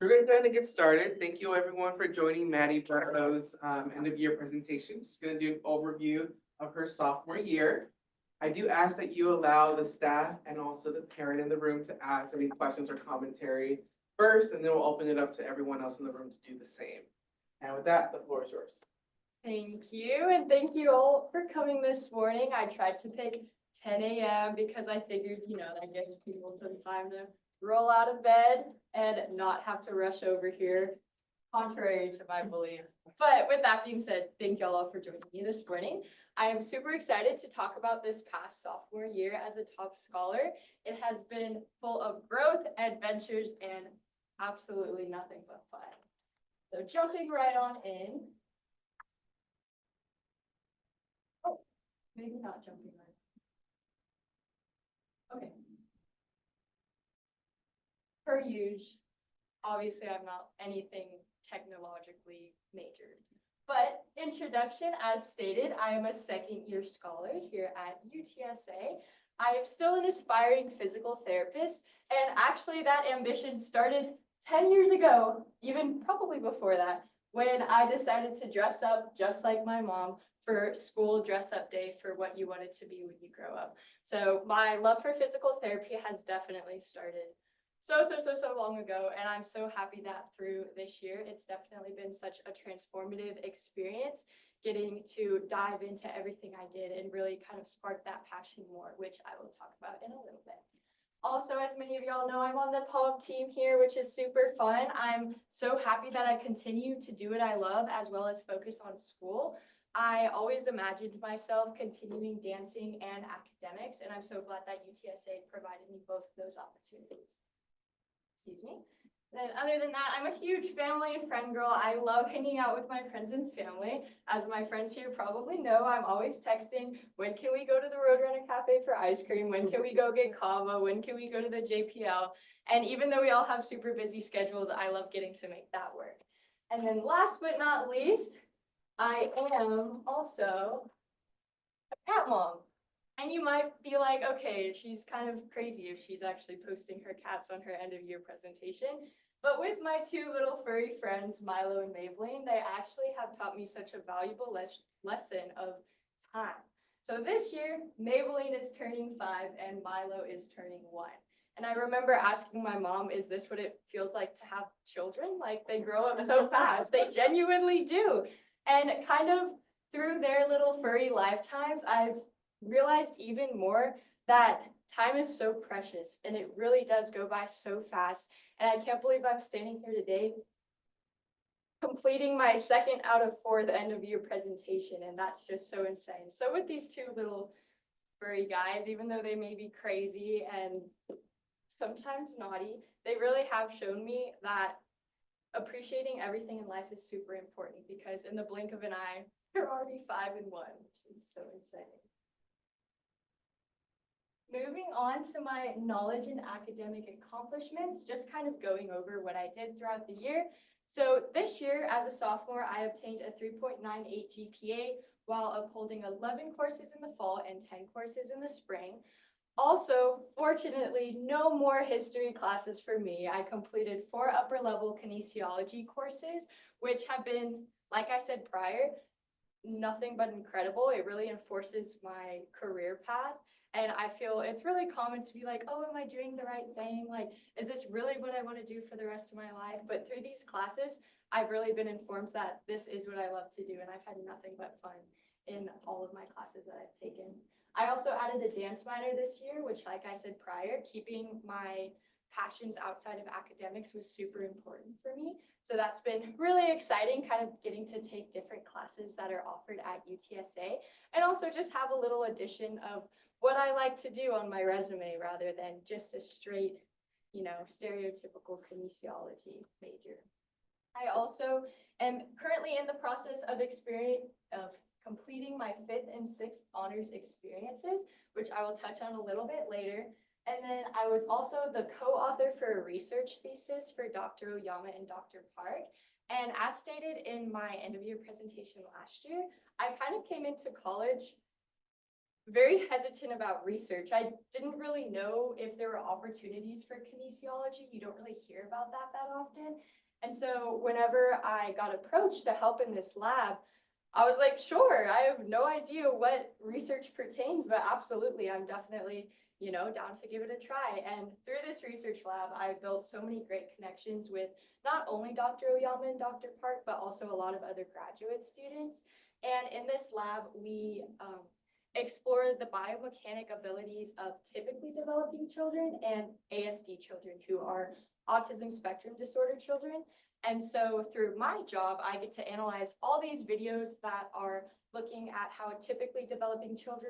We're going to go ahead and get started. Thank you everyone for joining Maddie Burroughs' end of year presentation. She's going to do an overview of her sophomore year. I do ask that you allow the staff and also the parent in the room to ask any questions or commentary first, and then we'll open it up to everyone else in the room to do the same. And with that, the floor is yours. Thank you, and thank you all for coming this morning. I tried to pick 10 a.m. because I figured, that gives people some time to roll out of bed and not have to rush over here, contrary to my belief. But with that being said, thank y'all all for joining me this morning. I am super excited to talk about this past sophomore year as a top scholar. It has been full of growth, adventures, and absolutely nothing but fun. So jumping right on in. Oh, maybe not jumping right. Okay. Per usual, obviously I'm not anything technologically majored. But introduction, as stated, I am a second year scholar here at UTSA. I am still an aspiring physical therapist, and actually that ambition started 10 years ago, even probably before that, when I decided to dress up just like my mom for school dress up day for what you wanted to be when you grow up. So my love for physical therapy has definitely started so long ago, and I'm so happy that through this year, it's definitely been such a transformative experience getting to dive into everything I did and really kind of spark that passion more, which I will talk about in a little bit. Also, as many of y'all know, I'm on the poem team here, which is super fun. I'm so happy that I continue to do what I love as well as focus on school. I always imagined myself continuing dancing and academics, and I'm so glad that UTSA provided me both of those opportunities. Excuse me. Then other than that, I'm a huge family and friend girl. I love hanging out with my friends and family. As my friends here probably know, I'm always texting, when can we go to the Roadrunner Cafe for ice cream? When can we go get kava? When can we go to the JPL? And even though we all have super busy schedules, I love getting to make that work. And then last but not least, I am also a cat mom. And you might be like, okay, she's kind of crazy if she's actually posting her cats on her end of year presentation. But with my two little furry friends, Milo and Madeleine, they actually have taught me such a valuable lesson of time. So this year, Madeleine is turning 5 and Milo is turning 1. And I remember asking my mom, is this what it feels like to have children? Like, they grow up so fast. They genuinely do. And kind of through their little furry lifetimes, I've realized even more that time is so precious and it really does go by so fast. And I can't believe I'm standing here today completing my 2nd out of 4 end of year presentation, and that's just so insane. So with these two little furry guys, even though they may be crazy and sometimes naughty, they really have shown me that appreciating everything in life is super important, because in the blink of an eye, they're already 5 and 1, which is so insane. Moving on to my knowledge and academic accomplishments, just kind of going over what I did throughout the year. So this year, as a sophomore, I obtained a 3.98 GPA while upholding 11 courses in the fall and 10 courses in the spring. Also, fortunately, no more history classes for me. I completed 4 upper-level kinesiology courses, which have been, like I said prior, nothing but incredible. It really enforces my career path. And I feel it's really common to be like, oh, am I doing the right thing? Like, is this really what I want to do for the rest of my life? But through these classes, I've really been informed that this is what I love to do. And I've had nothing but fun in all of my classes that I've taken. I also added a dance minor this year, which, like I said prior, keeping my passions outside of academics was super important for me. So that's been really exciting, kind of getting to take different classes that are offered at UTSA, and also just have a little addition of what I like to do on my resume rather than just a straight, stereotypical kinesiology major. I also am currently in the process of completing my 5th and 6th honors experiences, which I will touch on a little bit later. And then I was also the co-author for a research thesis for Dr. Oyama and Dr. Park. And as stated in my end of year presentation last year, I kind of came into college very hesitant about research. I didn't really know if there were opportunities for kinesiology. You don't really hear about that often. And so whenever I got approached to help in this lab, I was like, sure, I have no idea what research pertains, but absolutely, I'm definitely, down to give it a try. And through this research lab, I built so many great connections with not only Dr. Oyama and Dr. Park, but also a lot of other graduate students. And in this lab, we explore the biomechanic abilities of typically developing children and ASD children who are autism spectrum disorder children. And so through my job, I get to analyze all these videos that are looking at how a typically developing child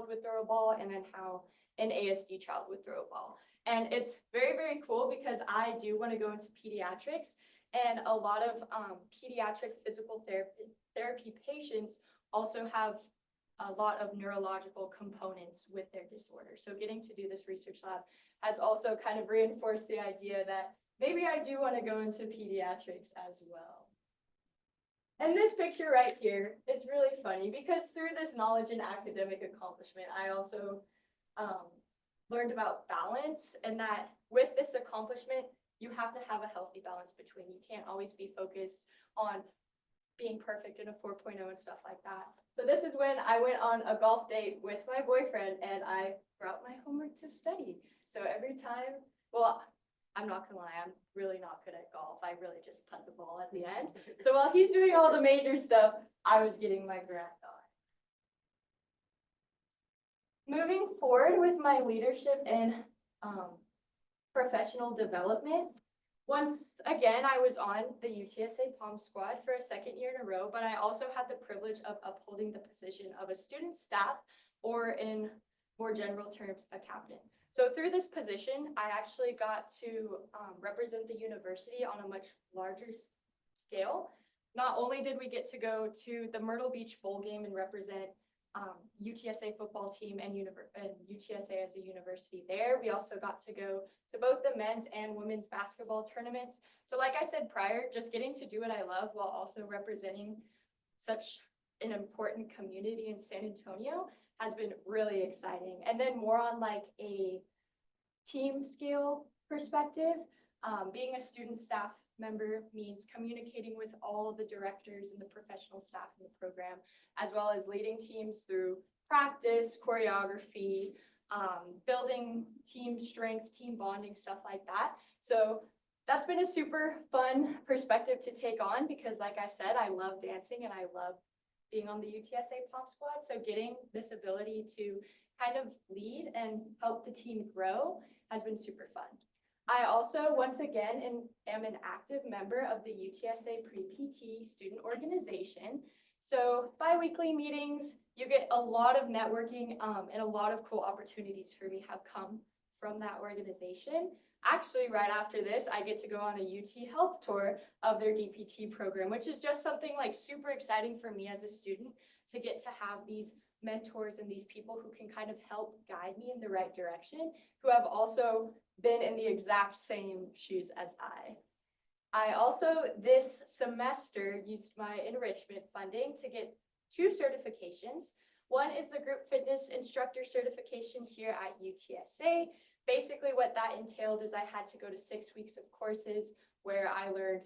would throw a ball, and then how an ASD child would throw a ball. And it's very, very cool because I do want to go into pediatrics, and a lot of pediatric physical therapy patients also have a lot of neurological components with their disorder. So getting to do this research lab has also kind of reinforced the idea that maybe I do want to go into pediatrics as well. And this picture right here is really funny because through this knowledge and academic accomplishment, I also learned about balance, and that with this accomplishment, you have to have a healthy balance between. You can't always be focused on being perfect in a 4.0 and stuff like that. So this is when I went on a golf date with my boyfriend and I brought my homework to study. So every time, well, I'm not gonna lie, I'm really not good at golf. I really just putt the ball at the end. So while he's doing all the major stuff, I was getting my grind on. Moving forward with my leadership and professional development, once again, I was on the UTSA Palm Squad for a second year in a row, but I also had the privilege of upholding the position of a student staff, or in more general terms, a captain. So through this position, I actually got to represent the university on a much larger scale. Not only did we get to go to the Myrtle Beach Bowl game and represent UTSA football team and UTSA as a university there, we also got to go to both the men's and women's basketball tournaments. So like I said prior, just getting to do what I love while also representing such an important community in San Antonio has been really exciting. And then more on like a team scale perspective, being a student staff member means communicating with all the directors and the professional staff in the program, as well as leading teams through practice, choreography, building team strength, team bonding, stuff like that. So that's been a super fun perspective to take on because, like I said, I love dancing and I love being on the UTSA Pop Squad. So getting this ability to kind of lead and help the team grow has been super fun. I also, once again, am an active member of the UTSA Pre-PT student organization. So bi-weekly meetings, you get a lot of networking and a lot of cool opportunities for me have come from that organization. Actually, right after this, I get to go on a UT Health tour of their DPT program, which is just something like super exciting for me as a student to get to have these mentors and these people who can kind of help guide me in the right direction, who have also been in the exact same shoes as I. I also, this semester, used my enrichment funding to get 2 certifications. One is the group fitness instructor certification here at UTSA. Basically what that entailed is I had to go to 6 weeks of courses where I learned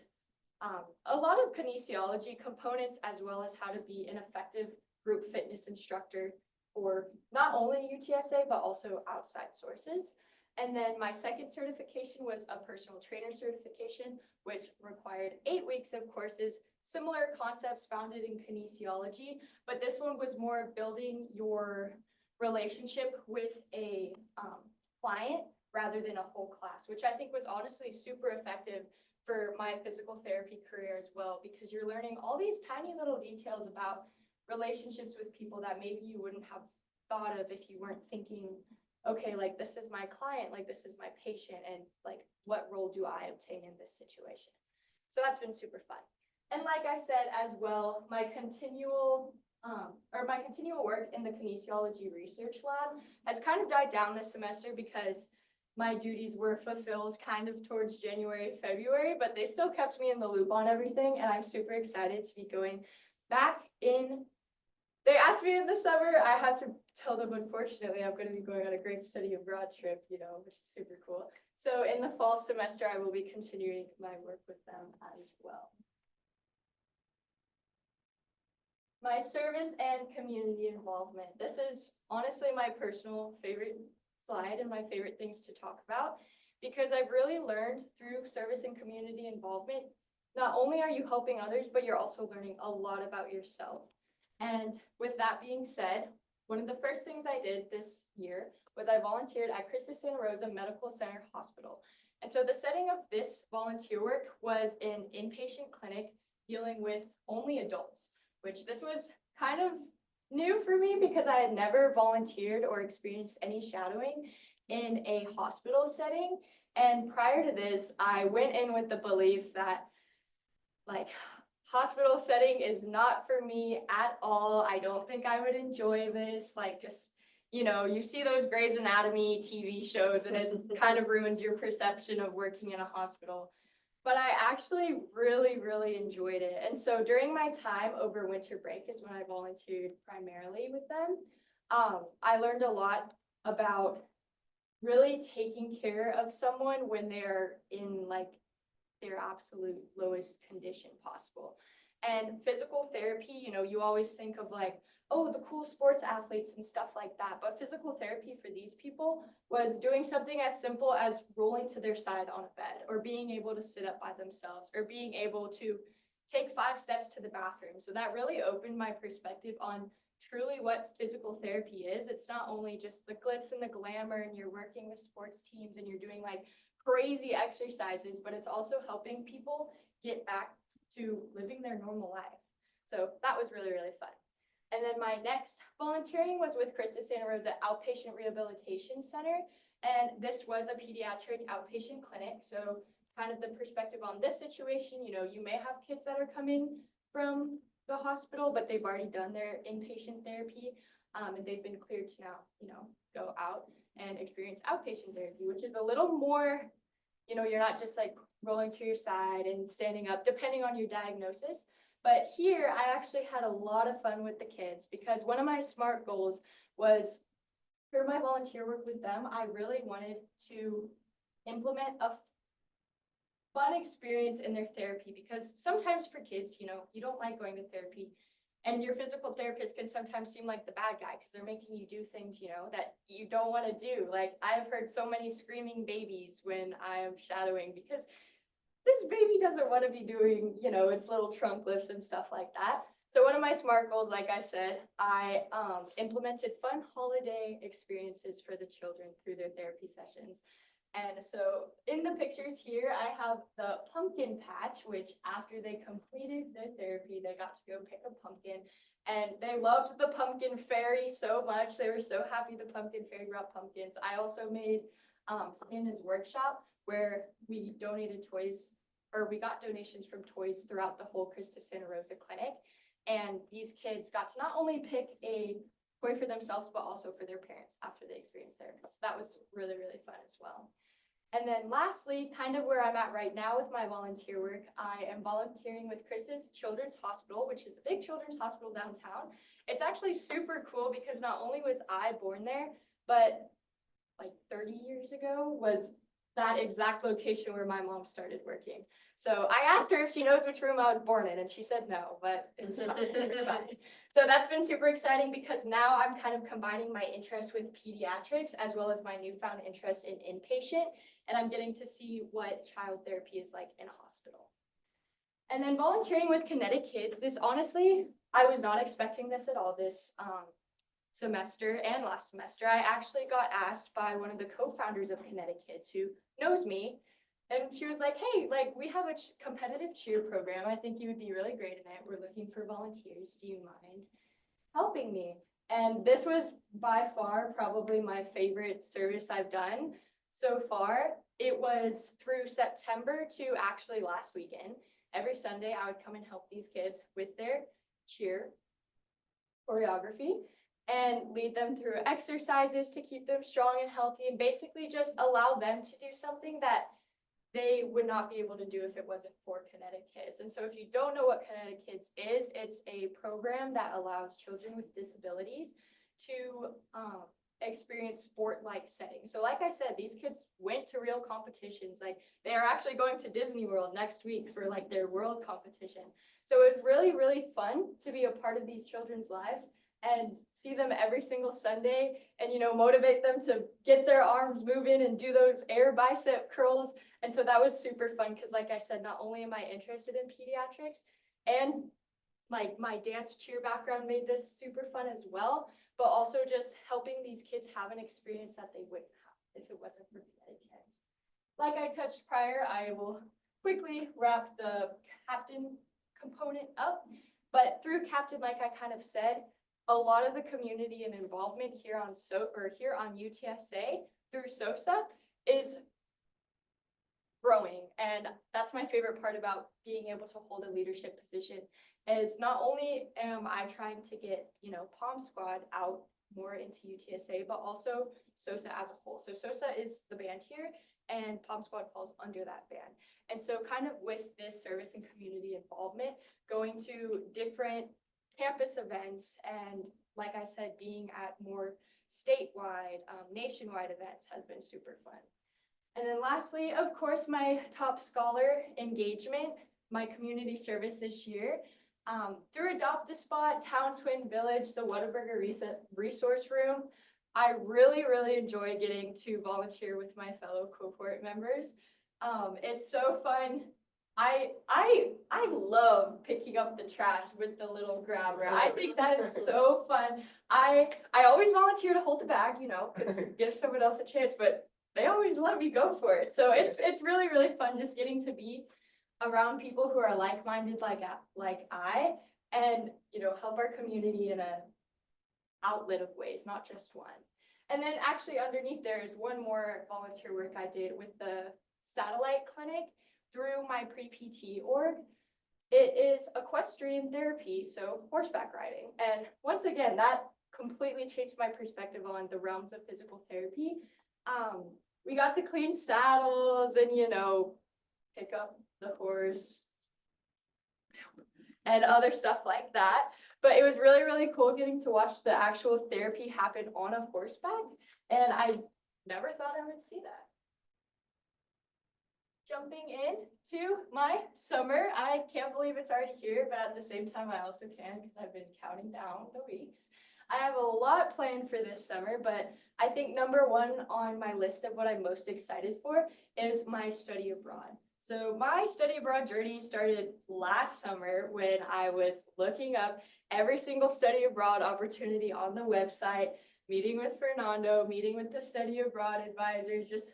a lot of kinesiology components, as well as how to be an effective group fitness instructor for not only UTSA, but also outside sources. And then my second certification was a personal trainer certification, which required 8 weeks of courses, similar concepts founded in kinesiology, but this one was more building your relationship with a client rather than a whole class, which I think was honestly super effective for my physical therapy career as well, because you're learning all these tiny little details about relationships with people that maybe you wouldn't have thought of if you weren't thinking, okay, like this is my client, like this is my patient, and like what role do I obtain in this situation? So that's been super fun. And like I said as well, my continual work in the kinesiology research lab has kind of died down this semester because my duties were fulfilled kind of towards January, February, but they still kept me in the loop on everything, and I'm super excited to be going back in they asked me in the summer, I had to tell them, unfortunately, I'm going to be going on a great study abroad trip, you know, which is super cool. So in the fall semester, I will be continuing my work with them as well. My service and community involvement. This is honestly my personal favorite slide and my favorite things to talk about, because I've really learned through service and community involvement, not only are you helping others, but you're also learning a lot about yourself. And with that being said, one of the first things I did this year was I volunteered at Christus Santa Rosa Medical Center Hospital. And so the setting of this volunteer work was an inpatient clinic dealing with only adults, which this was kind of new for me because I had never volunteered or experienced any shadowing in a hospital setting. And prior to this, I went in with the belief that like hospital setting is not for me at all. I don't think I would enjoy this. Like just, you know, you see those Grey's Anatomy TV shows and it kind of ruins your perception of working in a hospital. But I actually really, really enjoyed it. And so during my time over winter break is when I volunteered primarily with them. I learned a lot about really taking care of someone when they're in like their absolute lowest condition possible. And physical therapy, you know, you always think of like, oh, the cool sports athletes and stuff like that. But physical therapy for these people was doing something as simple as rolling to their side on a bed, or being able to sit up by themselves, or being able to take 5 steps to the bathroom. So that really opened my perspective on truly what physical therapy is. It's not only just the glitz and the glamour and you're working with sports teams and you're doing like crazy exercises, but it's also helping people get back to living their normal life. So that was really, really fun. And then my next volunteering was with Christus Santa Rosa Outpatient Rehabilitation Center. And this was a pediatric outpatient clinic. So kind of the perspective on this situation, you know, you may have kids that are coming from the hospital, but they've already done their inpatient therapy. And they've been cleared to now, you know, go out and experience outpatient therapy, which is a little more, you know, you're not just like rolling to your side and standing up, depending on your diagnosis. But here, I actually had a lot of fun with the kids because one of my SMART goals was, for my volunteer work with them, I really wanted to implement a fun experience in their therapy, because sometimes for kids, you know, you don't like going to therapy, and your physical therapist can sometimes seem like the bad guy because they're making you do things, you know, that you don't want to do. Like I've heard so many screaming babies when I am shadowing because this baby doesn't want to be doing, you know, its little trunk lifts and stuff like that. So one of my SMART goals, like I said, I implemented fun holiday experiences for the children through their therapy sessions. And so in the pictures here, I have the pumpkin patch, which after they completed their therapy, they got to go pick a pumpkin. And they loved the pumpkin fairy so much. They were so happy the pumpkin fairy brought pumpkins. I also made Santa's workshop where we donated toys, or we got donations from toys throughout the whole Christus Santa Rosa clinic. And these kids got to not only pick a toy for themselves, but also for their parents after they experienced therapy. So that was really, really fun as well. And then lastly, kind of where I'm at right now with my volunteer work, I am volunteering with Christus Children's Hospital, which is the big children's hospital downtown. It's actually super cool because not only was I born there, but like 30 years ago was that exact location where my mom started working. So I asked her if she knows which room I was born in, and she said no, but it's fine, it's fine. So that's been super exciting because now I'm kind of combining my interest with pediatrics as well as my newfound interest in inpatient, and I'm getting to see what child therapy is like in a hospital. And then volunteering with Kinetic Kids, this honestly, I was not expecting this at all this semester and last semester. I actually got asked by one of the co-founders of Kinetic Kids who knows me, and she was like, hey, like we have a competitive cheer program. I think you would be really great in it. We're looking for volunteers. Do you mind helping me? And this was by far probably my favorite service I've done so far. It was through September to actually last weekend. Every Sunday I would come and help these kids with their cheer choreography and lead them through exercises to keep them strong and healthy, and basically just allow them to do something that they would not be able to do if it wasn't for Kinetic Kids. And so if you don't know what Kinetic Kids is, it's a program that allows children with disabilities to experience sport-like settings. So like I said, these kids went to real competitions. Like they are actually going to Disney World next week for like their world competition. So it was really, really fun to be a part of these children's lives and see them every single Sunday and, you know, motivate them to get their arms moving and do those air bicep curls. And so that was super fun because like I said, not only am I interested in pediatrics and like my dance cheer background made this super fun as well, but also just helping these kids have an experience that they wouldn't have if it wasn't for Kinetic Kids. Like I touched prior, I will quickly wrap the captain component up, but through captain, like I kind of said, a lot of the community and involvement here on UTSA through SOSA is growing, and that's my favorite part about being able to hold a leadership position. Is not only am I trying to get, you know, Palm Squad out more into UTSA, but also SOSA as a whole. So SOSA is the band here, and Palm Squad falls under that band. And so kind of with this service and community involvement, going to different campus events, and like I said, being at more statewide, nationwide events has been super fun. And then lastly, of course, my top scholar engagement, my community service this year. Through Adopt a Spot, Town Twin Village, the Whataburger Resource Room, I really, really enjoy getting to volunteer with my fellow cohort members. It's so fun. I love picking up the trash with the little grabber. I think that is so fun. I always volunteer to hold the bag, you know, because give someone else a chance, but they always let me go for it. So it's really, really fun just getting to be around people who are like-minded like I, and, you know, help our community in a outlet of ways, not just one. And then actually underneath there is one more volunteer work I did with the satellite clinic through my pre-PT org. It is equestrian therapy, so horseback riding. And once again, that completely changed my perspective on the realms of physical therapy. We got to clean saddles and, you know, pick up the horse and other stuff like that. But it was really, really cool getting to watch the actual therapy happen on a horseback. And I never thought I would see that. Jumping into my summer, I can't believe it's already here, but at the same time, I also can because I've been counting down the weeks. I have a lot planned for this summer, but I think number one on my list of what I'm most excited for is my study abroad. So my study abroad journey started last summer when I was looking up every single study abroad opportunity on the website, meeting with Fernando, meeting with the study abroad advisors, just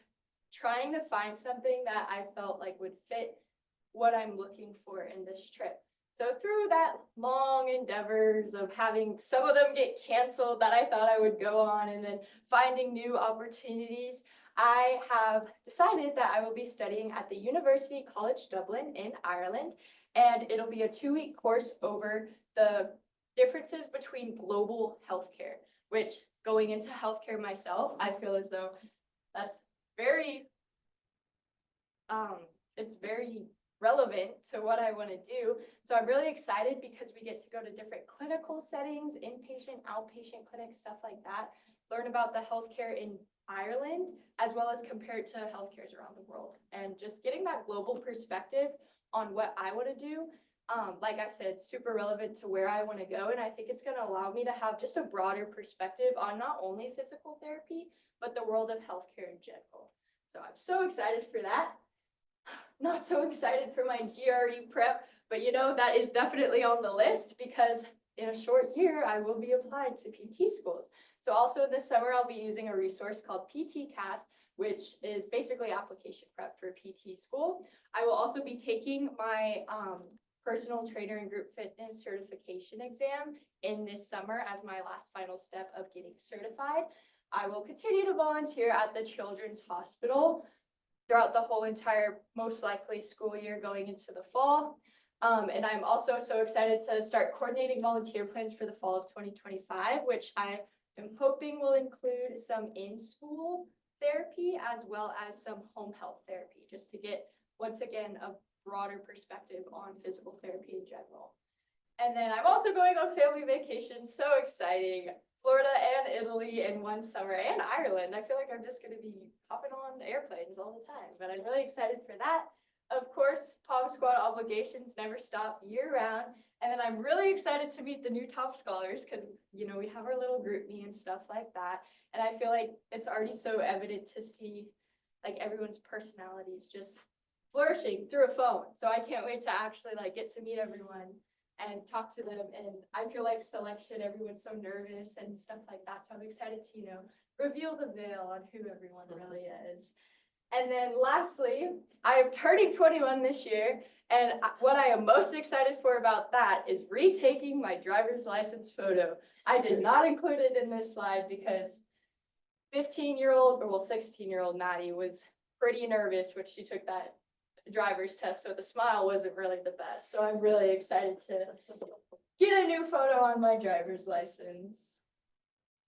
trying to find something that I felt like would fit what I'm looking for in this trip. So through that long endeavors of having some of them get canceled that I thought I would go on, and then finding new opportunities, I have decided that I will be studying at the University College Dublin in Ireland, and it'll be a 2-week course over the differences between global healthcare, which going into healthcare myself, I feel as though that's very, it's very relevant to what I want to do. So I'm really excited because we get to go to different clinical settings, inpatient, outpatient clinics, stuff like that, learn about the healthcare in Ireland, as well as compare it to healthcares around the world, and just getting that global perspective on what I want to do. Like I said, super relevant to where I want to go. And I think it's going to allow me to have just a broader perspective on not only physical therapy, but the world of healthcare in general. So I'm so excited for that. Not so excited for my GRE prep, but you know, that is definitely on the list because in a short year, I will be applied to PT schools. So also this summer, I'll be using a resource called PT Cast, which is basically application prep for PT school. I will also be taking my personal trainer and group fitness certification exam in this summer as my last final step of getting certified. I will continue to volunteer at the Children's Hospital throughout the whole entire, most likely, school year going into the fall. And I'm also so excited to start coordinating volunteer plans for the fall of 2025, which I am hoping will include some in-school therapy as well as some home health therapy, just to get, once again, a broader perspective on physical therapy in general. And then I'm also going on family vacation, so exciting. Florida and Italy in one summer, and Ireland. I feel like I'm just gonna be hopping on airplanes all the time, but I'm really excited for that. Of course, Palm Squad obligations never stop year round. And then I'm really excited to meet the new top scholars because, you know, we have our little group me and stuff like that. And I feel like it's already so evident to see like everyone's personalities just flourishing through a phone. So I can't wait to actually like get to meet everyone and talk to them. And I feel like selection, everyone's so nervous and stuff like that. So I'm excited to, you know, reveal the veil on who everyone really is. And then lastly, I am turning 21 this year. And what I am most excited for about that is retaking my driver's license photo. I did not include it in this slide because 15-year-old, or well, 16-year-old Maddie was pretty nervous when she took that driver's test, so the smile wasn't really the best. So I'm really excited to get a new photo on my driver's license.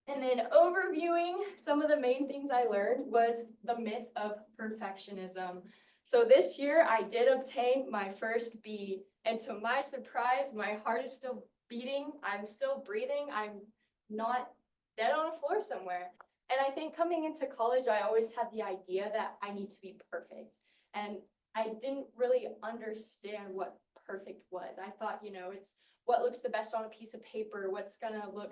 And then overviewing some of the main things I learned was the myth of perfectionism. So this year I did obtain my first B, and to my surprise, my heart is still beating, I'm still breathing, I'm not dead on a floor somewhere. And I think coming into college, I always had the idea that I need to be perfect. And I didn't really understand what perfect was. I thought, you know, it's what looks the best on a piece of paper, what's gonna look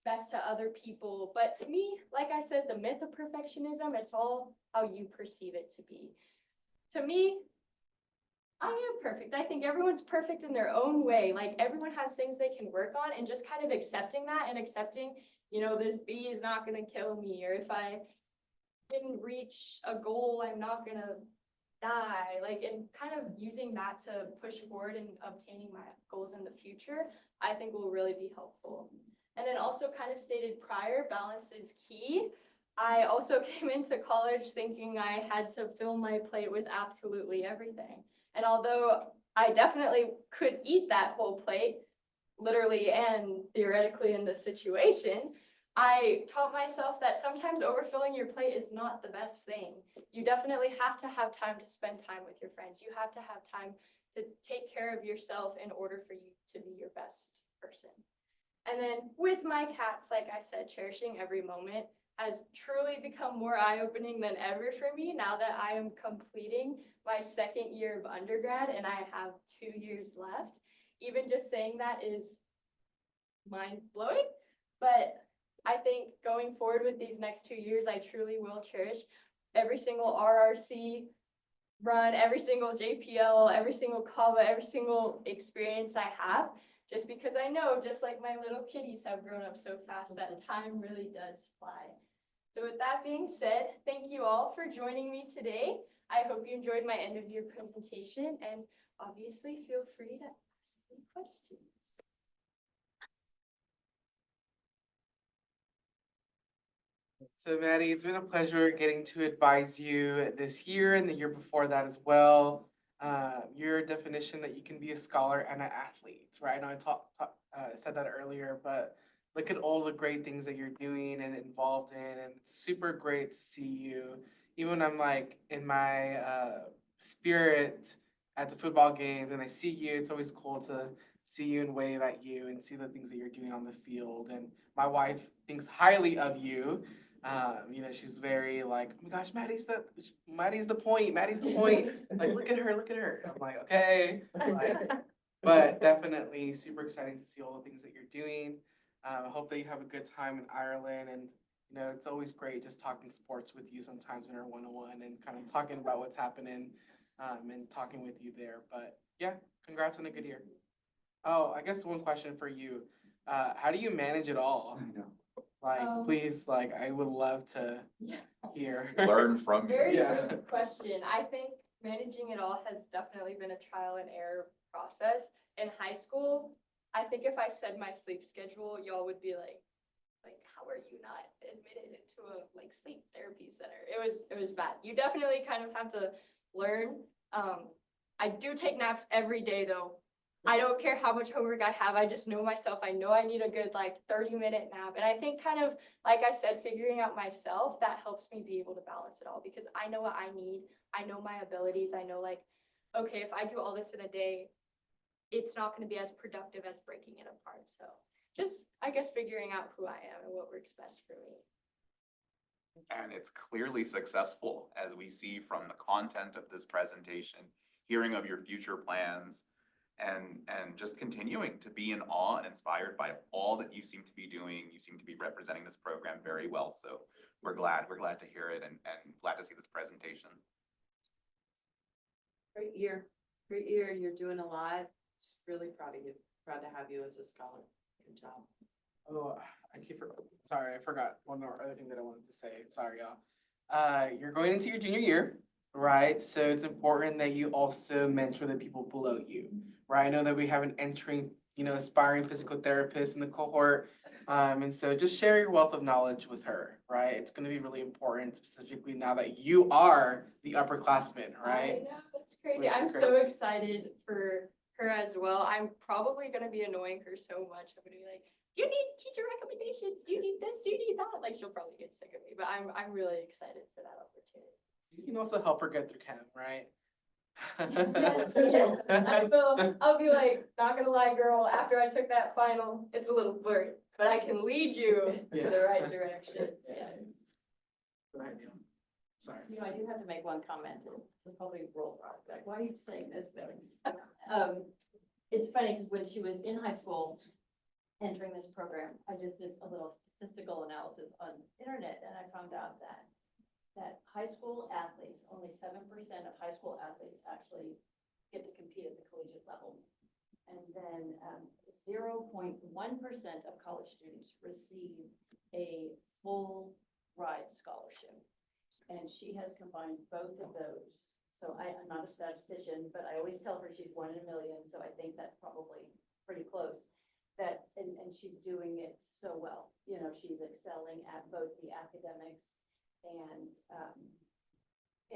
best to other people. But to me, like I said, the myth of perfectionism, it's all how you perceive it to be. To me, I am perfect. I think everyone's perfect in their own way. Like everyone has things they can work on, and just kind of accepting that and accepting, you know, this B is not gonna kill me, or if I didn't reach a goal, I'm not gonna die, like, and kind of using that to push forward and obtaining my goals in the future, I think will really be helpful. And then also kind of stated prior, balance is key. I also came into college thinking I had to fill my plate with absolutely everything. And although I definitely could eat that whole plate, literally and theoretically in the situation, I taught myself that sometimes overfilling your plate is not the best thing. You definitely have to have time to spend time with your friends. You have to have time to take care of yourself in order for you to be your best person. And then with my cats, like I said, cherishing every moment has truly become more eye-opening than ever for me now that I am completing my second year of undergrad and I have 2 years left. Even just saying that is mind-blowing, but I think going forward with these next 2 years, I truly will cherish every single RRC run, every single JPL, every single CAVA, every single experience I have, just because I know, just like my little kitties have grown up so fast, that time really does fly. So with that being said, thank you all for joining me today. I hope you enjoyed my end of year presentation, and obviously feel free to ask me questions. So Maddie, it's been a pleasure getting to advise you this year and the year before that as well. Your definition that you can be a scholar and an athlete, right? I know I said that earlier, but look at all the great things that you're doing and involved in, and it's super great to see you. Even when I'm like in my spirit at the football games and I see you, it's always cool to see you and wave at you and see the things that you're doing on the field. And my wife thinks highly of you. You know, she's very like, oh my gosh, Maddie's the point, Maddie's the point. Like, look at her, look at her. I'm like, okay. Like, but definitely super exciting to see all the things that you're doing. I hope that you have a good time in Ireland. And, you know, it's always great just talking sports with you sometimes in our one-on-one and kind of talking about what's happening and talking with you there. But yeah, congrats on a good year. Oh, I guess one question for you. How do you manage it all? I know. Like, please, like, I would love to hear. Learn from you. Very Yeah. good question. I think managing it all has definitely been a trial and error process. In high school, I think if I said my sleep schedule, y'all would be like, how are you not admitted into a like sleep therapy center? It was bad. You definitely kind of have to learn. I do take naps every day though. I don't care how much homework I have, I just know myself, I know I need a good like 30-minute nap. And I think kind of, like I said, figuring out myself, that helps me be able to balance it all because I know what I need, I know my abilities, I know like, okay, if I do all this in a day, it's not gonna be as productive as breaking it apart. So just, I guess, figuring out who I am and what works best for me. And it's clearly successful, as we see from the content of this presentation, hearing of your future plans, and just continuing to be in awe and inspired by all that you seem to be doing. You seem to be representing this program very well, so we're glad to hear it and glad to see this presentation. Great year, you're doing a lot, just really proud of you, proud to have you as a scholar, good job. Oh, sorry, I forgot one more other thing that I wanted to say. Sorry, y'all. You're going into your junior year, right? So it's important that you also mentor the people below you, right? I know that we have an entering, aspiring physical therapist in the cohort. And so just share your wealth of knowledge with her, right? It's going to be really important, specifically now that you are the upperclassman, right? I know, it's crazy. Which is I'm so crazy. excited for her as well. I'm probably gonna be annoying her so much. I'm gonna be like, do you need teacher recommendations? Do you need this? Do you need that? Like, she'll probably get sick of me, but I'm really excited for that opportunity. You can also help her get through chem, right? Yes, I will. I'll be like, not gonna lie, girl, after I took that final, it's a little blurry, but I can lead you to the right direction. Yes. Right, Neil. Sorry. You know, I do have to make one comment, it'll probably roll back, why are you saying this, though? It's funny, because when she was in high school, entering this program, I just did a little statistical analysis on internet, and I found out that high school athletes, only 7% of high school athletes actually get to compete at the collegiate level. And then 0.1% of college students receive a full ride scholarship. And she has combined both of those. So I'm not a statistician, but I always tell her she's 1 in a million, so I think that's probably pretty close. And she's doing it so well. You know, she's excelling at both the academics and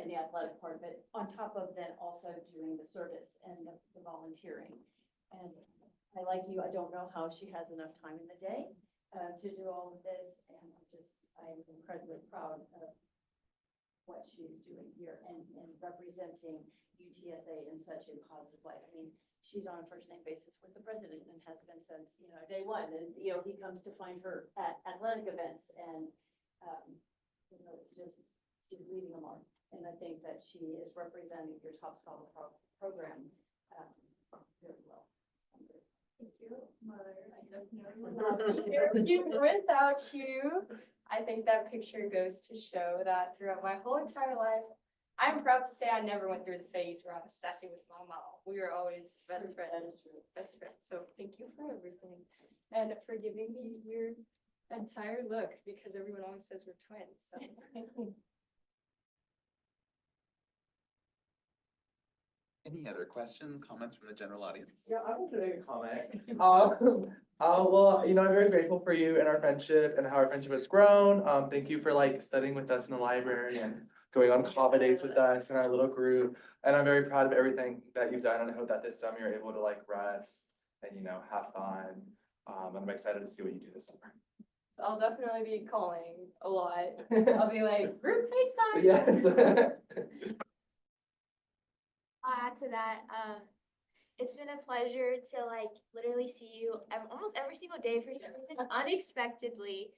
the athletic part of it, on top of then also doing the service and the volunteering. And I, like you, I don't know how she has enough time in the day to do all of this, and I'm incredibly proud of what she's doing here and representing UTSA in such a positive light. I mean, she's on a first name basis with the president and has been since, day one. And, he comes to find her at athletic events, and, it's just, she's leaving a mark. And I think that she is representing your top scholar program very well. Thank you, Mother. I definitely would not be here without you. I think that picture goes to show that throughout my whole entire life, I'm proud to say I never went through the phase where I was sassy with my mom. We were always best friends. That is true. Best friends. So thank you for everything and for giving me your entire look, because everyone always says we're twins. So Any other questions, comments from the general audience? Yeah, I want to make a comment. Well, I'm very grateful for you and our friendship and how our friendship has grown. Thank you for studying with us in the library and going on coffee dates with us in our little group. And I'm very proud of everything that you've done, and I hope that this summer you're able to rest and have fun. And I'm excited to see what you do this summer. I'll definitely be calling a lot. I'll be like, group FaceTime. Yes. I'll add to that. It's been a pleasure to literally see you almost every single day for some reason, unexpectedly,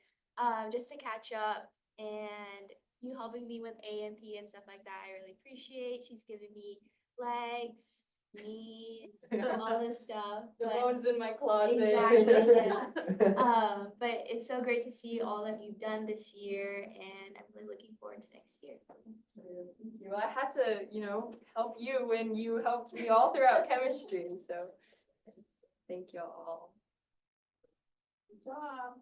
just to catch up, and you helping me with A&P and stuff like that. I really appreciate. She's giving me legs, knees, all this stuff. The but- bones in my closet. Exactly. Yeah. But it's so great to see all that you've done this year, and I'm really looking forward to next year. Well, I had to, help you when you helped me all throughout chemistry. So thank you all. Good job.